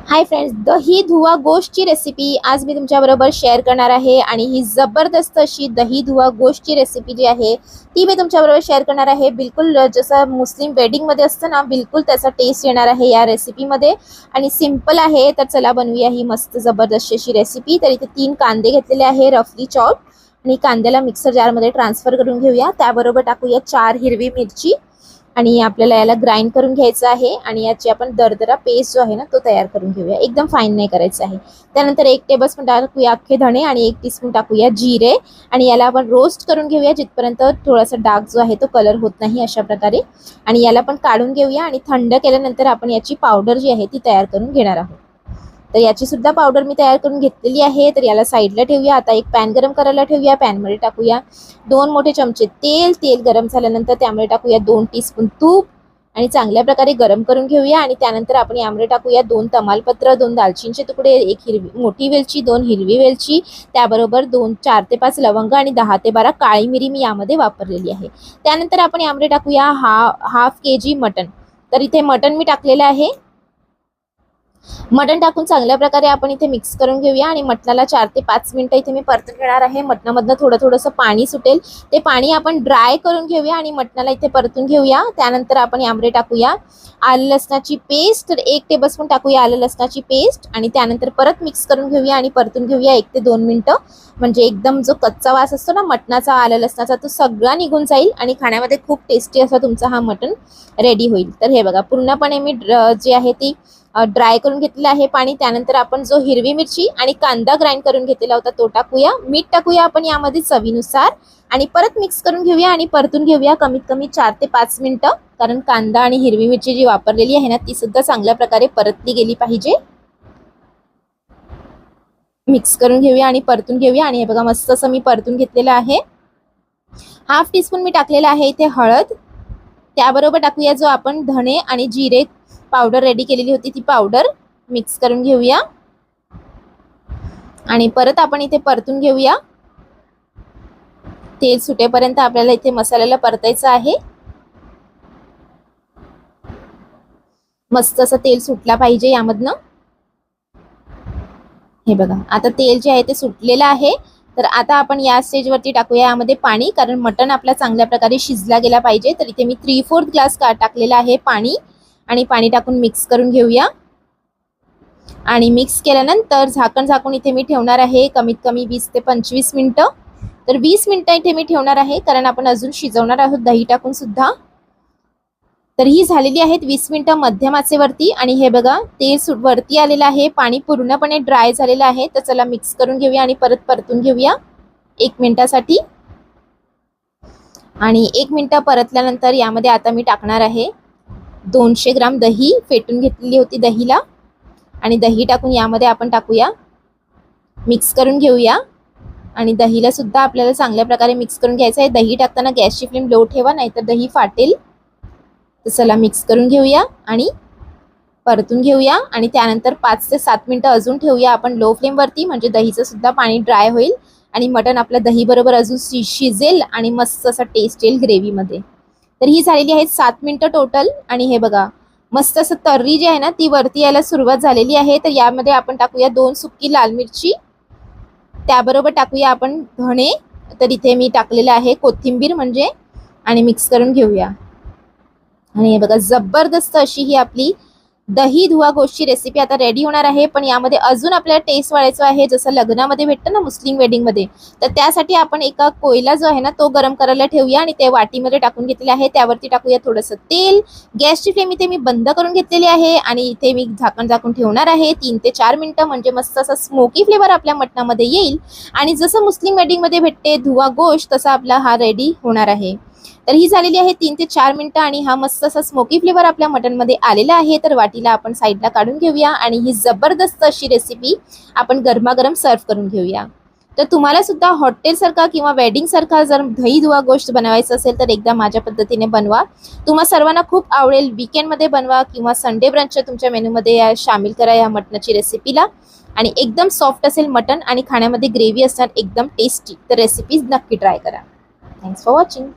Hi friends, दही धुवा गोश्तची recipe आज मी तुमच्याबरोबर शेअर करणार आहे. आणि ही जबरदस्त अशी दही धुवा गोश्तची रेसिपी जी आहे ती मी तुमच्याबरोबर शेअर करणार आहे. बिलकुल जसं मुस्लिम वेडिंगमध्ये असतं ना, बिलकुल त्याचा टेस्ट येणार आहे या रेसिपीमध्ये. आणि सिंपल आहे, तर चला बनवूया ही मस्त जबरदस्त अशी रेसिपी. तर इथे 3 कांदे घेतलेले आहे रफली चॉप, आणि कांद्याला मिक्सर जारमध्ये ट्रान्सफर करून घेऊया. त्याबरोबर टाकूया 4 हिरवी मिरची, आणि आपल्याला याला ग्राइंड करून घ्यायचं आहे. आणि याची आपण दरदरा पेस्ट जो आहे ना तो तयार करून घेऊया, एकदम फाईन नाही करायचं आहे. त्यानंतर 1 टेबलस्पून टाकूया अख्खे धणे आणि 1 टीस्पून टाकूया जिरे, आणि याला आपण रोस्ट करून घेऊया जिथपर्यंत थोडासा डार्क जो आहे तो कलर होत नाही अशा प्रकारे. आणि याला पण काढून घेऊया, आणि थंड केल्यानंतर आपण याची पावडर जी आहे ती तयार करून घेणार आहोत. तर याची सुद्धा पावडर मी तयार करून घेतलेली आहे. तर याला साईडला ठेवूया. आता एक पॅन गरम करायला ठेवूया. पॅनमध्ये टाकूया 2 मोठे चमचे तेल. तेल गरम झाल्यानंतर त्यामध्ये टाकूया 2 टीस्पून तूप, आणि चांगल्या प्रकारे गरम करून घेऊया. आणि त्यानंतर आपण यामध्ये टाकूया 2 तमालपत्र, 2 दालचिनीचे तुकडे, 1 मोठी वेलची, 2 हिरवी वेलची, त्याबरोबर 4 ते 5 लवंग आणि 10 ते 12 काळी मिरी मी यामध्ये वापरलेली आहे. त्यानंतर आपण यामध्ये टाकूया हाफ केजी मटण. तर इथे मटण मी टाकलेलं आहे. मटण टाकून चांगल्या प्रकारे आपण इथे मिक्स करून घेऊया. आणि मटणाला 4 ते 5 मिनिटं इथे मी परतून घेणार आहे. मटणामधनं थोडंसं पाणी सुटेल, ते पाणी आपण ड्राय करून घेऊया आणि मटणाला इथे परतून घेऊया. त्यानंतर आपण यामध्ये टाकूया आलं लसणाची पेस्ट. तर 1 टेबलस्पून टाकूया आलं लसणाची पेस्ट, आणि त्यानंतर परत मिक्स करून घेऊया आणि परतून घेऊया 1 ते 2 मिनिटं. म्हणजे एकदम जो कच्चा वास असतो ना मटणाचा, आलं लसणाचा, तो सगळा निघून जाईल आणि खाण्यामध्ये खूप टेस्टी असा तुमचा हा मटण रेडी होईल. तर हे बघा, पूर्णपणे मी जी आहे ती ड्राय करून घेतलेलं आहे पाणी. त्यानंतर आपण जो हिरवी मिरची आणि कांदा ग्राइंड करून घेतलेला होता तो टाकूया. मीठ टाकूया आपण यामध्ये चवीनुसार, आणि परत मिक्स करून घेऊया आणि परतून घेऊया कमीत कमी 4 ते 5 मिनिटं. कारण कांदा आणि हिरवी मिरची जी वापरलेली आहे ना ती सुद्धा चांगल्या प्रकारे परतली गेली पाहिजे. मिक्स करून घेऊया आणि परतून घेऊया. आणि हे बघा, मस्त असं मी परतून घेतलेलं आहे. हाफ टीस्पून मी टाकलेला आहे इथे हळद. त्याबरोबर टाकूया जो आपण धणे आणि जिरे पावडर रेडी केलेली होती ती पावडर मिक्स करून घेऊया. आणि परत आपण इथे परतून घेऊया. तेल सुटेपर्यंत आपल्याला इथे मसाल्याला परतायचं आहे. मस्त असं तेल सुटला पाहिजे यामधनं. हे बघा, आता तेल जे आहे ते सुटलेलं आहे. तर आता आपण या स्टेजवरती टाकूया यामध्ये पाणी, कारण मटण आपला चांगल्या प्रकारे शिजला गेला पाहिजे. तर इथे मी 3/4 ग्लास टाकलेला आहे पाणी, आणि पाणी टाकून मिक्स करून घेऊया. आणि मिक्स केल्यानंतर झाकून इथे मी ठेवणार आहे कमीत कमी 20 ते 25 मिनिटं. तर 20 मिनिटं इथे मी ठेवणार आहे, कारण आपण अजून शिजवणार आहोत दही टाकून सुद्धा. तर ही झालेली आहेत 20 मिनिटं मध्यम आचेवरती. आणि हे बघा, तेल वरती आलेलं आहे, पाणी पूर्णपणे ड्राय झालेलं आहे. तर चला मिक्स करून घेऊया आणि परत परतून घेऊया 1 मिनिटासाठी. आणि 1 मिनिटं परतल्यानंतर यामध्ये आता मी टाकणार आहे 200 ग्राम दही फेटून घेतलेली होती दहीला. आणि दही टाकून यामध्ये आपण टाकूया, मिक्स करून घेऊया. आणि दहीला सुद्धा आपल्याला चांगल्या प्रकारे मिक्स करून घ्यायचं आहे. दही टाकताना गॅसची फ्लेम लो ठेवा, नाहीतर दही फाटेल. तर चला मिक्स करून घेऊया आणि परतून घेऊया. आणि त्यानंतर 5 ते 7 मिनिटं अजून ठेवूया आपण लो फ्लेमवरती, म्हणजे दहीचं सुद्धा पाणी ड्राय होईल आणि मटण आपलं दही बरोबर अजून शिजेल आणि मस्त असा टेस्ट येईल ग्रेव्हीमध्ये. तर ही झालेली आहे 7 मिनिटं टोटल. आणि हे बघा, मस्त असं तर्री जी आहे ना ती वरती यायला सुरुवात झालेली आहे. तर यामध्ये आपण टाकूया 2 सुकी लाल मिरची. त्याबरोबर टाकूया आपण धणे. तर इथे मी टाकलेलं आहे कोथिंबीर म्हणजे. आणि मिक्स करून घेऊया. आणि हे बघा, जबरदस्त अशी ही आपली दही धुवा गोश्तची रेसिपी आता रेडी होणार आहे. पण यामध्ये अजून आपल्याला टेस्ट वाढायचं आहे, जसं लग्नामध्ये भेटतं ना मुस्लिम वेडिंगमध्ये. तर त्यासाठी आपण एका कोयला जो आहे ना तो गरम करायला ठेवूया, आणि ते वाटीमध्ये टाकून घेतलेले आहे. त्यावरती टाकूया थोडंसं तेल. गॅसची फ्लेम इथे मी बंद करून घेतलेली आहे, आणि इथे मी झाकून ठेवणार आहे 3 ते 4 मिनिटं, म्हणजे मस्त असा स्मोकी फ्लेवर आपल्या मटणामध्ये येईल. आणि जसं मुस्लिम वेडिंगमध्ये भेटते धुवा गोश्त, तसा आपला हा रेडी होणार आहे. तर ही झालेली आहे 3 ते 4 मिनिटं, आणि हा मस्त असा स्मोकी फ्लेवर आपल्या मटनमध्ये आलेला आहे. तर वाटीला आपण साईडला काढून घेऊया, आणि ही जबरदस्त अशी रेसिपी आपण गरमागरम सर्व करून घेऊया. तर तुम्हाला सुद्धा हॉटेलसारखा किंवा वेडिंगसारखा जर दही धुवा गोश्त बनवायचं असेल तर एकदा माझ्या पद्धतीने बनवा. तुम्हा सर्वांना खूप आवडेल. वीकेंडमध्ये बनवा किंवा संडे ब्रंचच्या तुमच्या मेनूमध्ये शामिल करा या मटणाची रेसिपीला. आणि एकदम सॉफ्ट असेल मटण, आणि खाण्यामध्ये ग्रेव्ही असणार एकदम टेस्टी. तर रेसिपीज नक्की ट्राय करा. Thanks for watching.